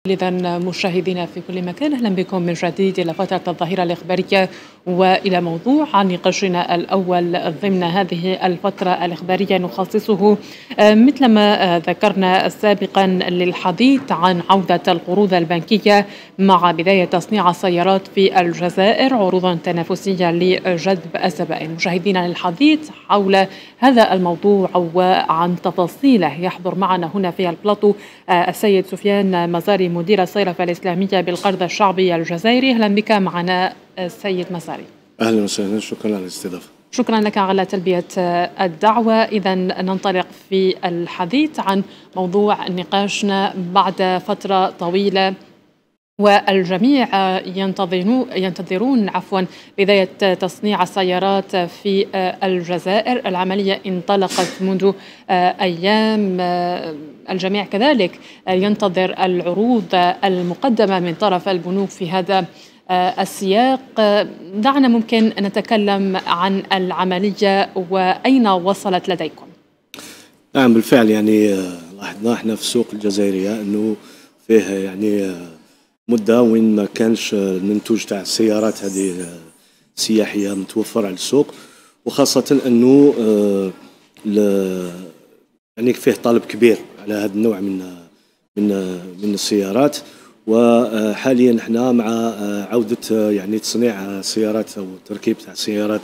إذا مشاهدينا في كل مكان، أهلا بكم من جديد إلى فترة الظهيرة الإخبارية وإلى موضوع عن نقاشنا الأول ضمن هذه الفترة الإخبارية نخصصه مثلما ذكرنا سابقا للحديث عن عودة القروض البنكية مع بداية تصنيع السيارات في الجزائر، عروض تنافسية لجذب الزبائن. مشاهدينا للحديث حول هذا الموضوع وعن تفاصيله يحضر معنا هنا في البلاطو السيد سفيان مزاري مدير الصيرفة الإسلامية بالقرض الشعبي الجزائري. أهلا بك معنا السيد مزاري. أهلا وسهلا، شكرا على الاستضافة. شكرا لك على تلبية الدعوة. إذا ننطلق في الحديث عن موضوع نقاشنا بعد فترة طويلة، والجميع ينتظرون بداية تصنيع السيارات في الجزائر. العملية انطلقت منذ أيام، الجميع كذلك ينتظر العروض المقدمة من طرف البنوك في هذا السياق. دعنا ممكن نتكلم عن العملية وأين وصلت لديكم. نعم بالفعل، يعني لاحظنا احنا في السوق الجزائرية أنه فيه يعني مدة وين ما كانش المنتوج تاع السيارات هذه السياحية متوفر على السوق، وخاصة أنه يعني فيه طلب كبير على هذا النوع من السيارات. وحاليا احنا مع عودة يعني تصنيع السيارات أو تركيب تاع السيارات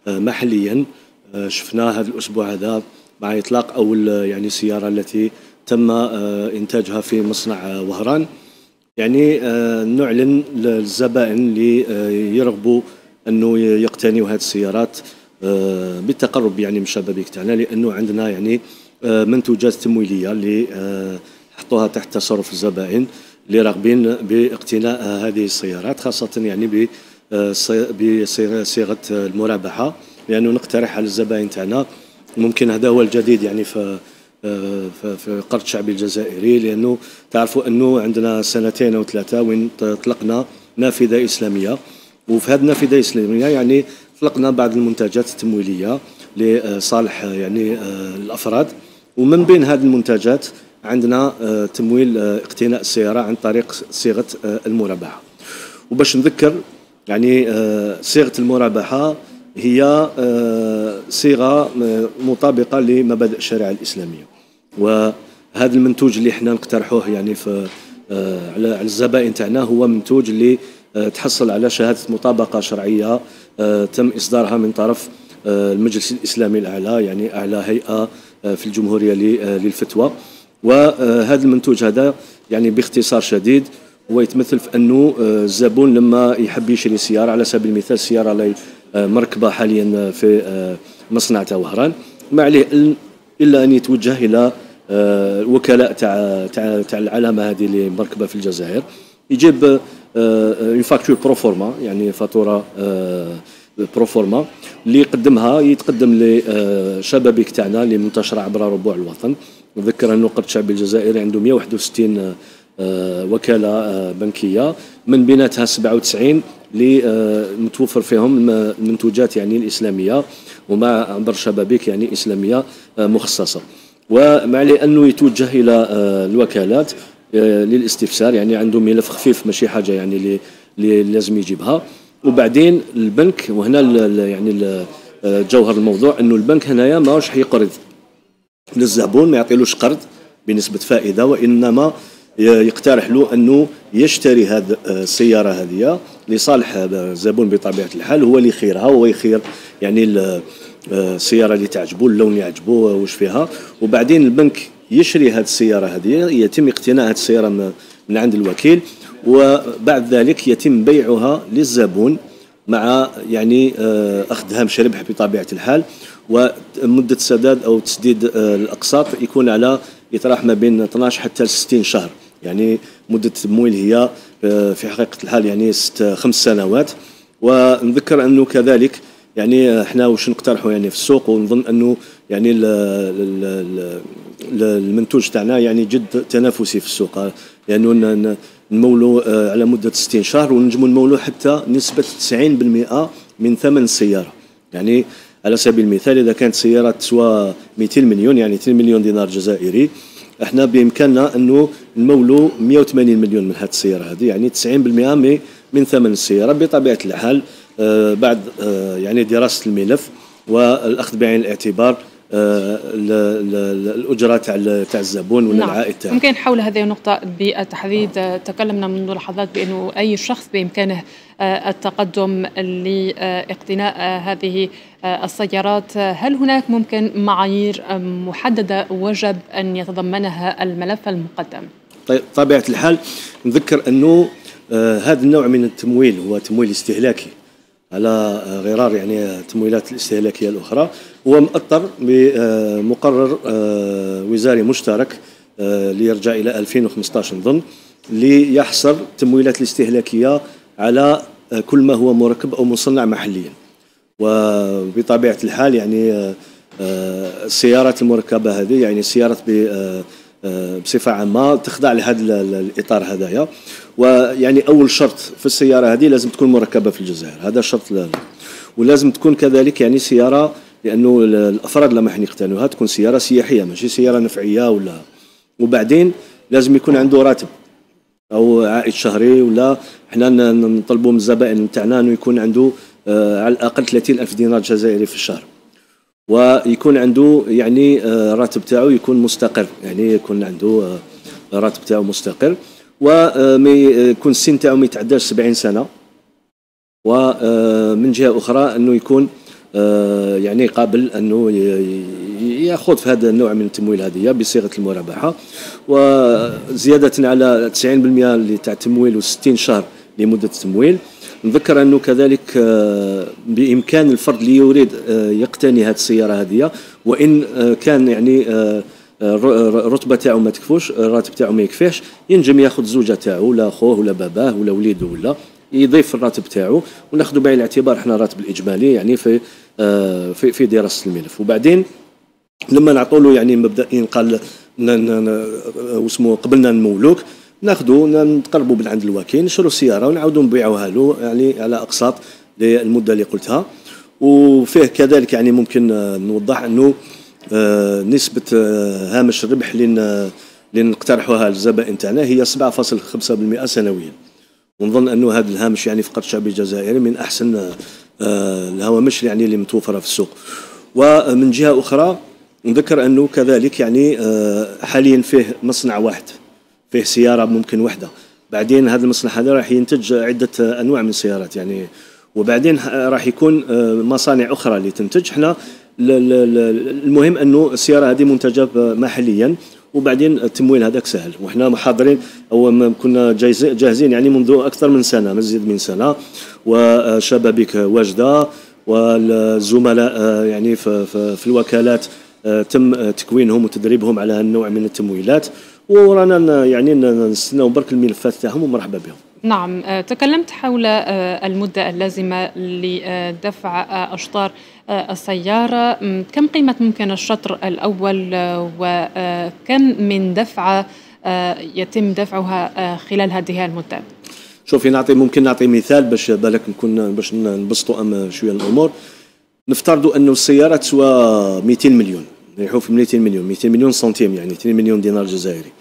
محليا. شفنا هذا الأسبوع هذا مع إطلاق أول يعني السيارة التي تم إنتاجها في مصنع وهران. يعني نعلن للزبائن اللي يرغبوا أنه يقتنيوا هذه السيارات بالتقرب يعني من الشبابيك تاعنا، لأنه عندنا يعني منتوجات تمويلية اللي حطوها تحت تصرف الزبائن اللي راغبين باقتناء هذه السيارات، خاصة يعني بصيغة المرابحة، لأنه نقترح على الزبائن تاعنا. ممكن هذا هو الجديد يعني في القرض الشعبي الجزائري، لأنه تعرفوا أنه عندنا سنتين أو ثلاثة وين طلقنا نافذة إسلامية، وفي هذه النافذة الإسلامية يعني طلقنا بعض المنتجات التمويلية لصالح يعني الأفراد، ومن بين هذه المنتجات عندنا تمويل اقتناء السيارة عن طريق صيغة المرابحة. وباش نذكر يعني صيغة المرابحة هي صيغة مطابقة لمبادئ الشريعة الإسلامية، وهذا المنتوج اللي احنا نقترحوه يعني في على الزبائن تاعنا هو منتوج اللي تحصل على شهادة مطابقة شرعية تم إصدارها من طرف المجلس الإسلامي الأعلى، يعني أعلى هيئة في الجمهورية للفتوى. وهذا المنتوج هذا يعني باختصار شديد هو يتمثل في أنه الزبون لما يحب يشري سيارة، على سبيل المثال السيارة اللي مركبة حاليا في مصنع تاع وهران، ما عليه إلا أن يتوجه إلى الوكلاء تاع العلامة هذه اللي مركبة في الجزائر، يجيب اون فاكتور بروفورما، يعني فاتورة بروفورما اللي يتقدم لشبابيك تاعنا اللي منتشرة عبر ربوع الوطن. نذكر أنه القرض الشعبي الجزائري عنده 161 وكالة بنكية، من بيناتها 97 اللي متوفر فيهم المنتوجات يعني الإسلامية، ومع عبر شبابيك يعني إسلامية مخصصة. ومع عليه أنه يتوجه إلى الوكالات للاستفسار، يعني عنده ملف خفيف ماشي حاجة يعني اللي لازم يجيبها. وبعدين البنك، وهنا يعني جوهر الموضوع، أنه البنك هنايا ماهوش حيقرض للزبون، ما يعطيلوش قرض بنسبة فائدة، وإنما يقترح له أنه يشتري هذه السيارة هذه لصالح الزبون بطبيعة الحال، هو اللي يخيرها، هو يخير يعني السيارة اللي تعجبه، اللون اللي يعجبه وش فيها. وبعدين البنك يشري هذه السيارة هذه، يتم اقتناء هذه السيارة من عند الوكيل، وبعد ذلك يتم بيعها للزبون مع يعني أخذ هامش ربح بطبيعة الحال. ومدة سداد أو تسديد الأقساط يكون على يتراوح ما بين 12 حتى 60 شهر، يعني مدة التمويل هي في حقيقة الحال يعني 5 سنوات. ونذكر أنه كذلك يعني احنا واش نقترحوا يعني في السوق، ونظن أنه يعني المنتوج تاعنا يعني جد تنافسي في السوق، لأنه نمولوا على مدة 60 شهر، ونجموا نمولوا حتى نسبة 90% من ثمن السيارة. يعني على سبيل المثال إذا كانت سيارة تسوى 200 مليون، يعني 2 مليون دينار جزائري، احنا بامكاننا انه نمولوا 180 مليون من هذه السياره هذه، يعني 90% من ثمن السياره بطبيعه الحال بعد يعني دراسه الملف والاخذ بعين الاعتبار الاجره تاع الزبون ولا العائد تاعو. ممكن حول هذه النقطه بالتحديد تكلمنا منذ لحظات بانه اي شخص بامكانه التقدم لاقتناء هذه السيارات. هل هناك ممكن معايير محدده وجب ان يتضمنها الملف المقدم؟ طيب طبيعه الحال نذكر انه هذا النوع من التمويل هو تمويل استهلاكي على غرار يعني التمويلات الاستهلاكيه الاخرى، هو مؤطر بمقرر وزاري مشترك ليرجع الى 2015 نظن، ليحصر التمويلات الاستهلاكيه على كل ما هو مركب او مصنع محليا. وبطبيعه الحال يعني السيارات المركبه هذه يعني السيارات بصفه عامه تخضع لهذا الاطار هذايا. ويعني اول شرط في السياره هذه لازم تكون مركبه في الجزائر، هذا شرط ولازم تكون كذلك يعني سياره، لانه الافراد لما يقتنوها تكون سياره سياحيه ماشي سياره نفعيه ولا. وبعدين لازم يكون عنده راتب او عائد شهري، ولا احنا نطلبوا من الزبائن تاعنا انه يكون عنده على الاقل 30,000 دينار جزائري في الشهر، ويكون عنده يعني راتب تاعو يكون مستقر، يعني يكون عنده راتب تاعو مستقر، ويكون السن تاعو ما يتعداش 70 سنه. ومن جهه اخرى انه يكون يعني قابل انه ياخذ في هذا النوع من التمويل هذه بصيغه المرابحه، وزياده على 90% اللي تاع التمويل و60 شهر لمده التمويل. نذكر انه كذلك بامكان الفرد اللي يريد يقتني هذه السياره هذه، وان كان يعني الرتبه تاعو ما تكفوش، الراتب تاعو ما يكفيش، ينجم ياخذ زوجه تاعو ولا اخوه ولا باباه ولا وليده ولا يضيف الراتب تاعو، وناخذوا بعين الاعتبار احنا الراتب الاجمالي يعني في دراسه الملف. وبعدين لما نعطوا له يعني مبدئيا قال واسمه قبلنا نمولوك، ناخذوا نتقربوا من عند الوكيل نشروا السياره ونعاودوا نبيعوها له يعني على اقساط للمده اللي قلتها. وفيه كذلك يعني ممكن نوضح انه نسبه هامش الربح اللي نقترحوها للزبائن تاعنا هي 7.5% سنويا، ونظن انه هذا الهامش يعني في القرض الشعبي الجزائري من احسن الهوامش يعني اللي متوفره في السوق. ومن جهه اخرى نذكر انه كذلك يعني حاليا فيه مصنع واحد، فيه سياره ممكن وحده، بعدين هذا المصنع هذا راح ينتج عده انواع من السيارات يعني، وبعدين راح يكون مصانع اخرى اللي تنتج. احنا المهم انه السياره هذه منتجه محليا، وبعدين التمويل هذاك سهل، وإحنا محاضرين أو كنا جاهزين يعني منذ أكثر من سنة، مزيد من سنة، وشبابيك واجدة، والزملاء يعني في الوكالات تم تكوينهم وتدريبهم على النوع من التمويلات، ورانا يعني نستناو برك الملفات تاعهم ومرحبا بهم. نعم، تكلمت حول المدة اللازمة لدفع أشطار السيارة. كم قيمة ممكن الشطر الأول، وكم من دفعة يتم دفعها خلال هذه المدة؟ شوفي ممكن نعطي مثال باش بالك نكون باش نبسطوا شويه الامور. نفترضوا انه السياره تسوى 200 مليون، يحو في 200 مليون سنتيم، يعني 2 مليون دينار جزائري.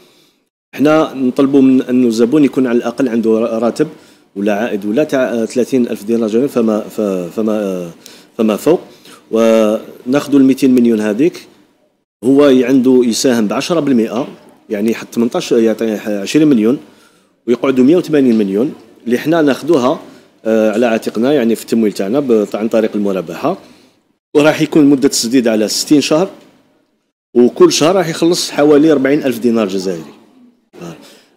احنا نطلبوا من انه الزبون يكون على الاقل عنده راتب ولا عائد ولا تاع 30,000 دينار جزائري فما فوق، وناخذوا ال 200 مليون هذيك، هو عنده يساهم ب 10%، يعني حتى 18 يعطي 20 مليون، ويقعدوا 180 مليون اللي احنا ناخذوها على عاتقنا يعني في التمويل تاعنا عن طريق المرابحه، وراح يكون مده التسديد على 60 شهر، وكل شهر راح يخلص حوالي 40,000 دينار جزائري.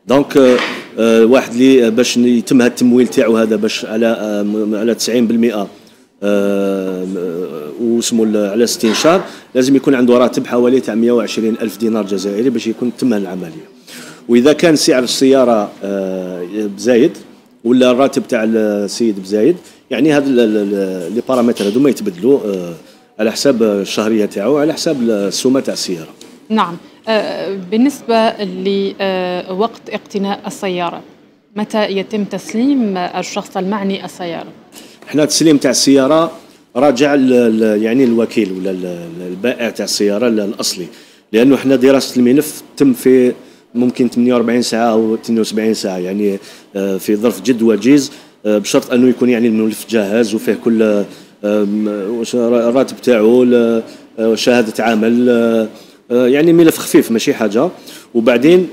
دونك واحد اللي باش يتم هذا التمويل تاعو هذا باش على 90% واسمه على 60 شهر، لازم يكون عنده راتب حوالي تاع 120,000 دينار جزائري باش يكون تم العمليه. واذا كان سعر السياره بزايد ولا الراتب تاع السيد بزايد، يعني هذا لي بارامتر هذو ما يتبدلوا على حساب الشهريه تاعو، على حساب السومه تاع السياره. نعم. بالنسبه لوقت اقتناء السياره، متى يتم تسليم الشخص المعني السياره؟ احنا التسليم تاع السياره راجع يعني الوكيل ولا البائع تاع السياره الاصلي، لانه احنا دراسه الملف تم في ممكن 48 ساعه او 72 ساعه، يعني في ظرف جد وجيز، بشرط انه يكون يعني الملف جاهز وفيه كل الراتب تاعو، شهاده عمل، يعني ملف خفيف ماشي حاجه. وبعدين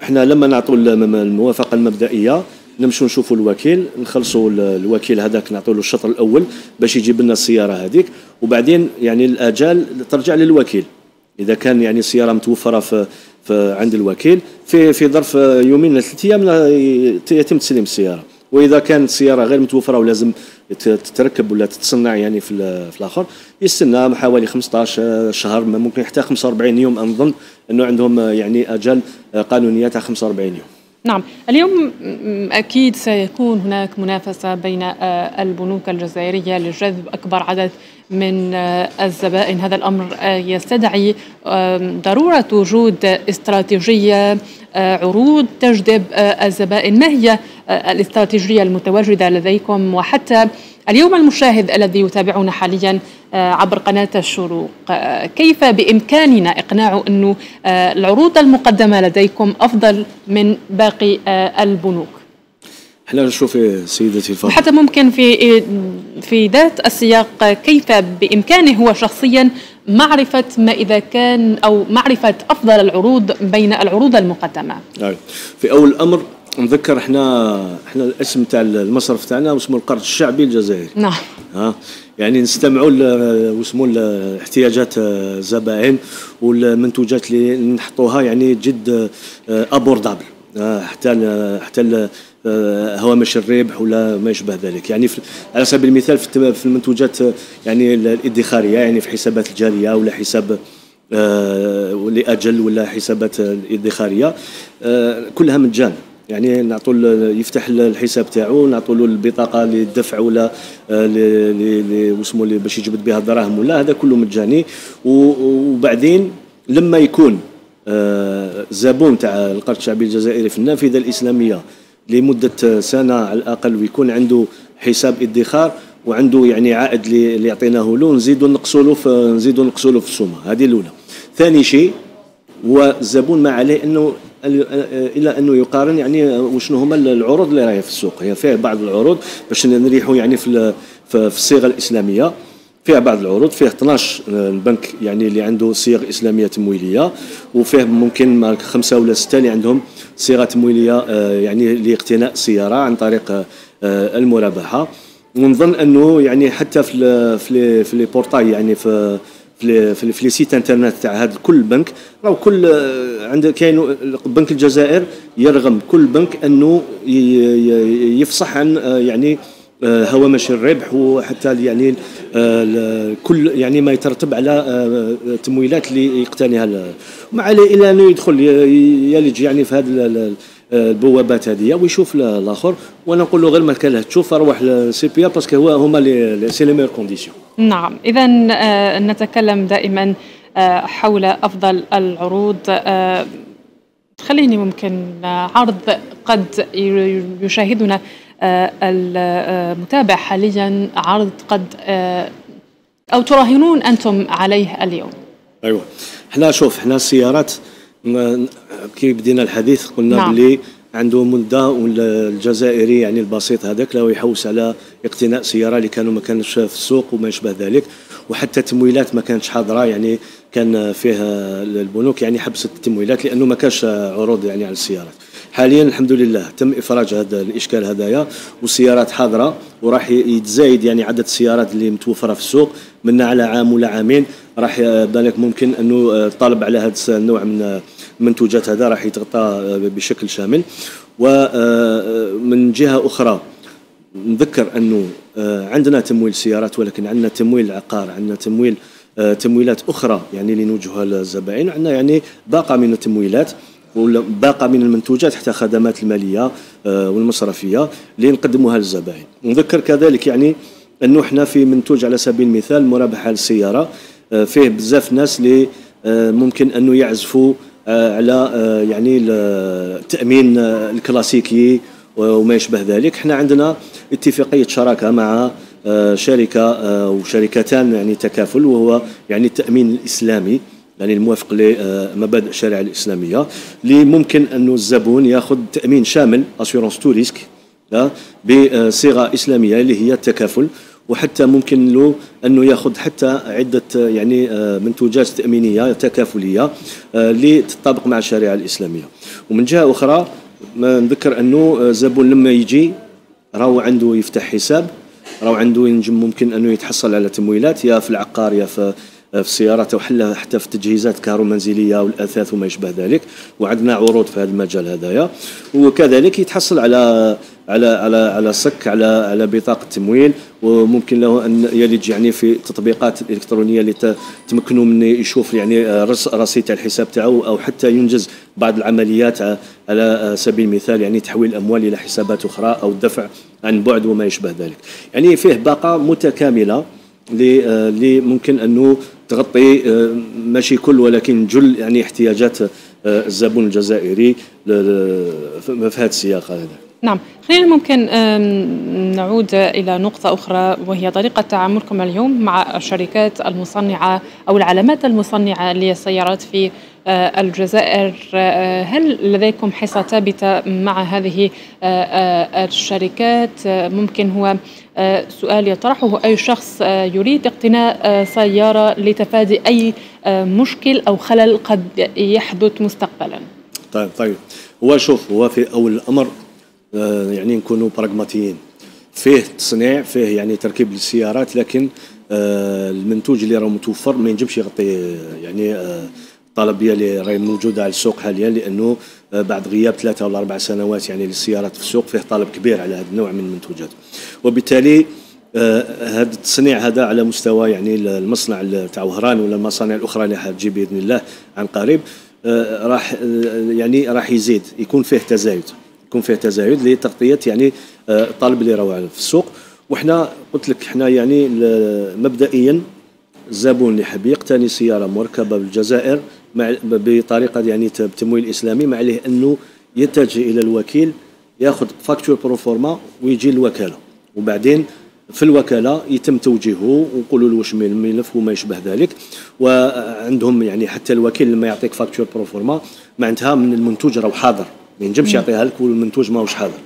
احنا لما نعطوا الموافقه المبدئيه نمشوا نشوفوا الوكيل، نخلصوا الوكيل هذاك نعطوا له الشطر الاول باش يجيب لنا السياره هذيك، وبعدين يعني الاجال ترجع للوكيل. اذا كان يعني السياره متوفره في عند الوكيل في ظرف يومين ل 3 ايام يتم تسليم السياره. واذا كانت السياره غير متوفره ولازم تتركب ولا تتصنع يعني في الاخر، يستنى حوالي 15 شهر، ممكن حتى 45 يوم. اظن انه عندهم يعني اجال قانونيه تاع 45 يوم. نعم، اليوم أكيد سيكون هناك منافسة بين البنوك الجزائرية لجذب أكبر عدد من الزبائن. هذا الأمر يستدعي ضرورة وجود استراتيجية، عروض تجذب الزبائن. ما هي الاستراتيجية المتواجدة لديكم؟ وحتى اليوم المشاهد الذي يتابعنا حاليا عبر قناة الشروق، كيف بإمكاننا إقناعه أنه العروض المقدمة لديكم أفضل من باقي البنوك؟ احنا نشوف سيدتي الفاضلة، وحتى ممكن في ذات السياق كيف بإمكانه هو شخصيا معرفة ما إذا كان أو معرفة أفضل العروض بين العروض المقدمة؟ في أول الأمر نذكر احنا الاسم تاع المصرف تاعنا واسمه القرض الشعبي الجزائري. نعم. يعني نستمعوا واسمه احتياجات الزبائن والمنتوجات اللي نحطوها يعني جد ابوردابل، حتى هوامش الربح ولا ما يشبه ذلك. يعني على سبيل المثال في المنتوجات يعني الادخاريه، يعني في حسابات الجاريه ولا حساب لأجل ولا حسابات الادخاريه، كلها مجانا. يعني نعطوا يفتح الحساب تاعو، نعطوا له البطاقه للدفع ولا واسمه باش يجبد بها الدراهم، ولا هذا كله مجاني. وبعدين لما يكون زبون تاع القرض الشعبي الجزائري في النافذه الاسلاميه لمده سنه على الاقل، ويكون عنده حساب ادخار وعنده يعني عائد اللي يعطيناه له، نزيدوا نقصوا له في السومه. هذه الاولى. ثاني شيء هو الزبون ما عليه انه الى انه يقارن يعني وشنو هما العروض اللي راهي في السوق. هي فيها بعض العروض باش نريحوا يعني في الصيغه الاسلاميه، فيها بعض العروض، فيه 12 البنك يعني اللي عنده صيغ اسلاميه تمويليه، وفيه ممكن 5 ولا 6 اللي عندهم صيغه تمويليه يعني لاقتناء سياره عن طريق المرابحه. ونظن انه يعني حتى في لي بورتاي، يعني في لي سيت انترنت تاع هذا كل بنك، راهو كل عند كاين بنك الجزائر يرغم كل بنك انه يفصح عن يعني هوامش الربح، وحتى يعني كل يعني ما يترتب على التمويلات اللي يقتنيها. ما عليه الا انه يدخل يلج يعني في هذه البوابات هذه ويشوف الاخر. وانا نقول له غير ما كان تشوف روح للسي بي باسكو هما سي لي ميور كونديسيون. نعم، اذا نتكلم دائما حول افضل العروض. خليني ممكن عرض قد يشاهدنا المتابع حاليا، عرض قد او تراهنون انتم عليه اليوم. ايوه، احنا السيارات كي بدينا الحديث قلنا نعم. باللي عنده مده، والجزائري يعني البسيط هذاك لو يحوس على اقتناء سياره اللي ما كانش في السوق وما يشبه ذلك، وحتى التمويلات ما كانتش حاضره. يعني كان فيها البنوك يعني حبست التمويلات لانه ما كانش عروض يعني على السيارات. حاليا الحمد لله تم افراج هذا الاشكال هذايا، والسيارات حاضره، وراح يتزايد يعني عدد السيارات اللي متوفره في السوق منا على عام ولا عامين. راح بالك ممكن انه الطلب على هذا النوع من المنتوجات هذا راح يتغطى بشكل شامل. ومن جهه اخرى نذكر انه عندنا تمويل سيارات، ولكن عندنا تمويل عقار، عندنا تمويلات اخرى يعني اللي نوجهها للزبائن، عندنا يعني باقه من التمويلات وباقه من المنتوجات حتى خدمات الماليه والمصرفيه اللي نقدموها للزبائن. نذكر كذلك يعني انه احنا في منتوج على سبيل المثال مرابحه للسياره، فيه بزاف ناس اللي ممكن انه يعزفوا على يعني التامين الكلاسيكي وما يشبه ذلك. احنا عندنا اتفاقيه شراكه مع شركه وشركتان يعني تكافل، وهو يعني التامين الاسلامي يعني الموافق لمبادئ الشريعة الإسلامية، اللي ممكن أنه الزبون يأخذ تأمين شامل أسيورونس تو ريسك بصيغة إسلامية اللي هي التكافل، وحتى ممكن له أنه يأخذ حتى عدة يعني منتوجات تأمينية تكافلية اللي تطابق مع الشريعة الإسلامية. ومن جهة أخرى ما نذكر أنه الزبون لما يجي راهو عنده يفتح حساب، راهو عنده ينجم ممكن أنه يتحصل على تمويلات يا في العقار يا في السيارات أو حتى في التجهيزات الكهرومنزلية والأثاث وما يشبه ذلك، وعندنا عروض في هذا المجال هذايا. وكذلك يتحصل على صك على بطاقة تمويل، وممكن له أن يلج يعني في التطبيقات الإلكترونية اللي تمكنه من يشوف يعني رصيد الحساب تاعو، أو حتى ينجز بعض العمليات على سبيل المثال يعني تحويل الأموال إلى حسابات أخرى أو الدفع عن بعد وما يشبه ذلك. يعني فيه باقة متكاملة اللي ممكن أنه تغطي ماشي كل ولكن جل يعني احتياجات الزبون الجزائري في هذا السياق هذا. نعم، خلينا ممكن نعود إلى نقطة أخرى، وهي طريقة تعاملكم اليوم مع الشركات المصنعة أو العلامات المصنعة للسيارات في الجزائر. هل لديكم حصة ثابتة مع هذه الشركات؟ ممكن هو سؤال يطرحه أي شخص يريد اقتناء سيارة لتفادي أي مشكل أو خلل قد يحدث مستقبلا. طيب هو شوف، هو في أول الأمر يعني نكونوا براغماتيين، فيه تصنيع، فيه يعني تركيب للسيارات، لكن المنتوج اللي راه متوفر ما ينجمش يغطي يعني الطلبيه اللي راهي موجوده على السوق حاليا، لانه بعد غياب 3 ولا 4 سنوات يعني للسيارات في السوق فيه طلب كبير على هذا النوع من المنتوجات. وبالتالي هذا التصنيع هذا على مستوى يعني المصنع تاع وهران ولا المصانع الاخرى اللي حتجي باذن الله عن قريب، راح يزيد، يكون فيه تزايد لتغطيه يعني الطلب اللي راهو في السوق. وحنا قلت لك حنا يعني مبدئيا الزبون اللي حاب يقتني سياره مركبه بالجزائر بطريقه يعني بتمويل اسلامي، ما عليه انه يتجه الى الوكيل ياخذ فاكتور بروفورما ويجي الوكاله، وبعدين في الوكاله يتم توجيهه ونقولوا له واش الملف وما يشبه ذلك. وعندهم يعني حتى الوكيل لما يعطيك فاكتور بروفورما معناتها من المنتوج راه حاضر، ما ينجمش يعطيها لك والمنتوج ماهوش حاضر.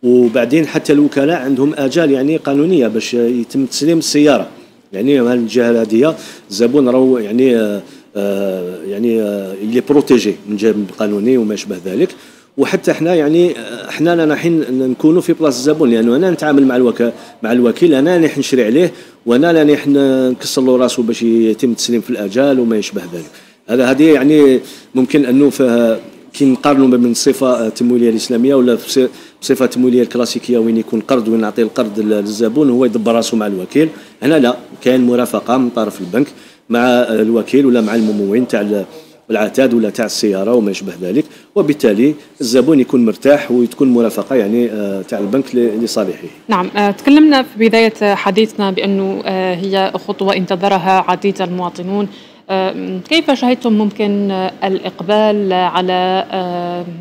وبعدين حتى الوكلاء عندهم اجال يعني قانونيه باش يتم تسليم السياره، يعني من الجهه هذه الزبون راهو يعني اللي بروتيجي من جانب قانوني وما يشبه ذلك. وحتى احنا يعني احنا رايحين نكونوا في بلاصه الزبون، لانه انا نتعامل مع الوكيل، انا اللي نشري عليه، وانا اللي نكسر له راسه باش يتم التسليم في الاجال وما يشبه ذلك. هذه يعني ممكن انه كي نقارنوا ما بين الصفه التمويليه الاسلاميه ولا بصفه تمويليه الكلاسيكيه وين يكون قرض وين نعطي القرض للزبون هو يدبر راسه مع الوكيل. هنا لا، كاين مرافقه من طرف البنك مع الوكيل ولا مع الممول تاع العتاد ولا تاع السياره وما يشبه ذلك، وبالتالي الزبون يكون مرتاح وتكون مرافقه يعني تاع البنك لصالحه. نعم، تكلمنا في بدايه حديثنا بانه هي خطوه انتظرها عديد المواطنون. كيف شاهدتم ممكن الإقبال على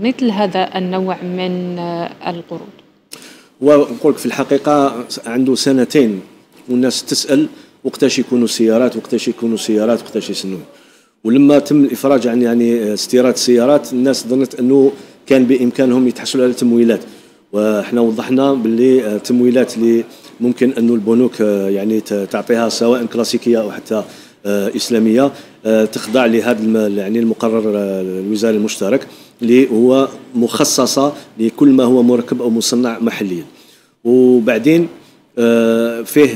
مثل هذا النوع من القروض؟ ونقول في الحقيقة عنده 2 سنين والناس تسأل وقتاش يكونوا سيارات وقتاش يسنون. ولما تم الإفراج عن يعني استيراد السيارات الناس ظنت أنه كان بإمكانهم يتحصلوا على تمويلات، وإحنا وضحنا باللي التمويلات اللي ممكن أنه البنوك يعني تعطيها سواء كلاسيكية أو حتى إسلامية تخضع لهذا يعني المقرر الوزاري المشترك اللي هو مخصصة لكل ما هو مركب أو مصنع محليا. وبعدين فيه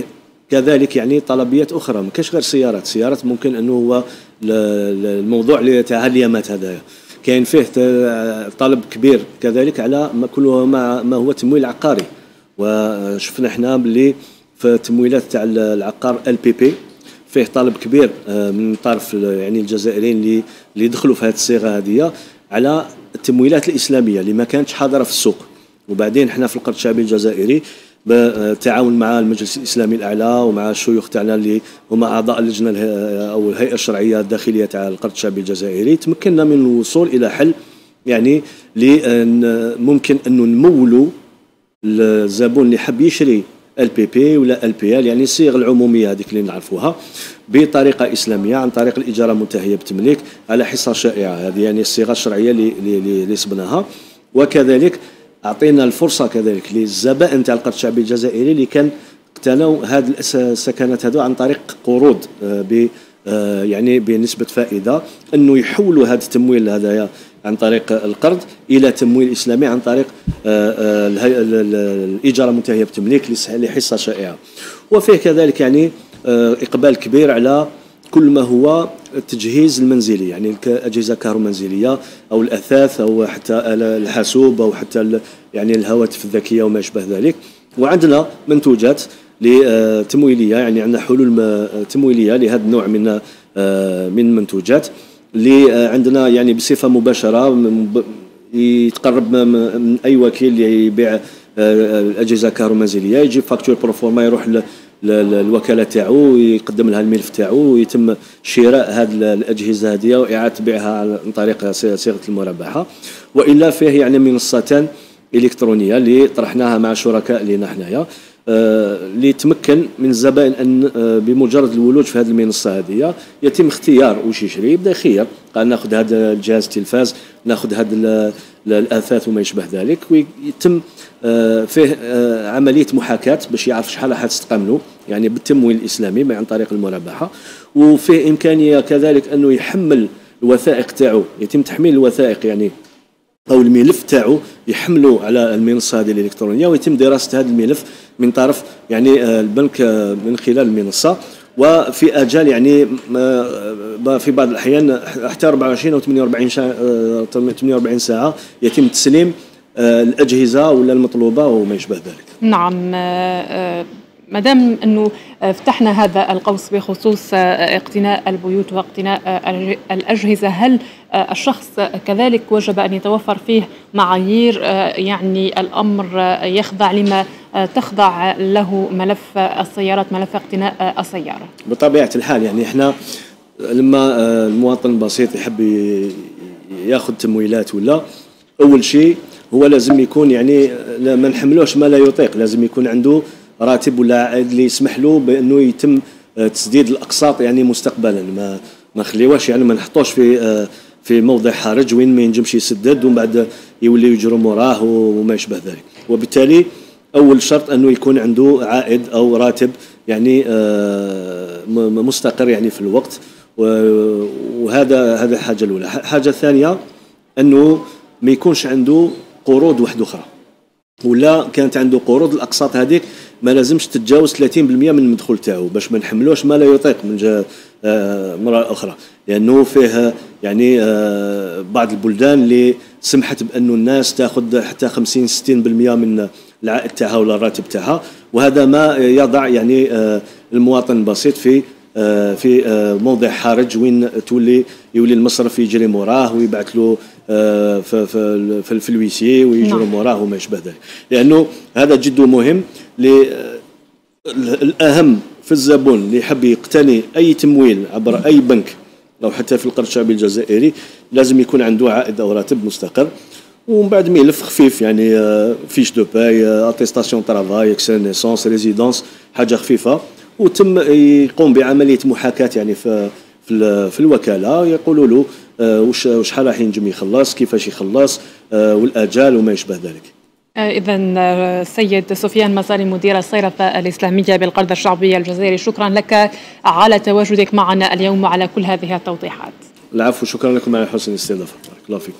كذلك يعني طلبيات أخرى، ما كاش غير سيارات ممكن أنه هو الموضوع تاع اليامات هذا كاين فيه طلب كبير كذلك على ما كله ما هو تمويل عقاري. وشفنا احنا باللي في التمويلات تاع العقار LPP فيه طلب كبير من طرف يعني الجزائريين اللي دخلوا في هذه الصيغه هذه على التمويلات الاسلاميه اللي ما كانتش حاضره في السوق. وبعدين احنا في القرض الشعبي الجزائري بالتعاون مع المجلس الاسلامي الاعلى ومع الشيوخ تاعنا اللي هما اعضاء اللجنه او الهيئه الشرعيه الداخليه تاع القرض الشعبي الجزائري تمكنا من الوصول الى حل يعني ممكن انه نمولوا الزبون اللي حب يشري LPP ولا LPL، يعني الصيغ العموميه هذيك اللي نعرفوها بطريقه اسلاميه عن طريق الاجاره المنتهيه بالتمليك على حصه شائعه. هذه يعني الصيغه الشرعيه اللي صبناها. وكذلك اعطينا الفرصه كذلك للزبائن تاع القرض الشعبي الجزائري اللي كان اقتنوا هذه السكنات هذو عن طريق قروض يعني بنسبه فائده، انه يحولوا هذا التمويل هذايا عن طريق القرض الى تمويل اسلامي عن طريق الاجاره المنتهيه بالتمليك لحصه شائعه. وفيه كذلك يعني اقبال كبير على كل ما هو التجهيز المنزلي، يعني اجهزه كهرومنزليه او الاثاث او حتى الحاسوب او حتى يعني الهواتف الذكيه وما يشبه ذلك. وعندنا منتوجات تمويليه، يعني عندنا حلول تمويليه لهذا النوع من المنتوجات اللي عندنا يعني بصفه مباشره يتقرب من اي وكيل يبيع الاجهزه الكهرومنزليه، يجيب فاكتور بروفورما يروح للوكاله تاعو يقدم لها الملف تاعو ويتم شراء هذه الاجهزه هذه واعاده بيعها عن طريق صيغه المرابحه. والا فيه يعني منصتان الكترونيه اللي طرحناها مع شركاء لنا حنايا ليتمكن من الزبائن ان بمجرد الولوج في هذه المنصه هذه يتم اختيار واش يشري، يبدا يخير قال ناخذ هذا الجهاز التلفاز، ناخذ هذا الاثاث وما يشبه ذلك، ويتم فيه عمليه محاكاه باش يعرف شحال راح تستقاملوا يعني بالتمويل الاسلامي عن طريق المرابحه. وفيه امكانيه كذلك انه يحمل الوثائق تاعو، يتم تحميل الوثائق يعني او الملف تاعو يحملوا على المنصه هذه الالكترونيه، ويتم دراسه هذا الملف من طرف يعني البنك من خلال المنصه، وفي اجال يعني في بعض الاحيان حتى 24 او 48 ساعه يتم تسليم الاجهزه ولا المطلوبه وما يشبه ذلك. نعم، مادام انه فتحنا هذا القوس بخصوص اقتناء البيوت واقتناء الاجهزه، هل الشخص كذلك وجب ان يتوفر فيه معايير؟ يعني الامر يخضع لما تخضع له ملف السيارات، ملف اقتناء السياره؟ بطبيعه الحال يعني احنا لما المواطن البسيط يحب ياخذ تمويلات ولا اول شيء هو لازم يكون يعني ما نحملوش ما لا يطيق، لازم يكون عنده راتب ولا عائد اللي يسمح له بانه يتم تسديد الاقساط يعني مستقبلا. ما نخليوهش يعني ما نحطوش في موضع حرج وين ما ينجمش يسدد ومن بعد يولي يجروا موراه وما يشبه ذلك. وبالتالي اول شرط انه يكون عنده عائد او راتب يعني مستقر يعني في الوقت، وهذا الحاجه الاولى. الحاجه الثانيه انه ما يكونش عنده قروض واحده اخرى، ولا كانت عنده قروض الاقساط هذيك ما لازمش تتجاوز 30% من المدخول تاعو باش ما نحملوش ما لا يطيق من مرة أخرى، لأنه فيه يعني بعض البلدان اللي سمحت بأنه الناس تأخذ حتى 50-60% من العائد تاعها ولا الراتب تاعها، وهذا ما يضع يعني المواطن البسيط في موضع حرج وين يولي المصرف يجري موراه ويبعث له في الويسي ويجري موراه وما يشبه ذلك. لأنه هذا جد مهم. الأهم في الزبون اللي يحب يقتني أي تمويل عبر أي بنك أو حتى في القرض الشعبي الجزائري لازم يكون عنده عائد أو راتب مستقر، ومن بعد ملف خفيف يعني فيش دو باي، اتيستاسيون طرافاي، اكسل نيسونس، ريزيدونس، حاجة خفيفة، وتم يقوم بعملية محاكاة يعني في الوكالة، يقولوا له وشحال راح ينجم يخلص، كيفاش يخلص، والآجال وما يشبه ذلك. إذن سيد سفيان مزاري مدير الصيرفة الإسلامية بالقرض الشعبي الجزائري، شكرا لك على تواجدك معنا اليوم وعلى كل هذه التوضيحات. العفو، شكرا لكم على حسن الاستضافة. بارك الله فيكم.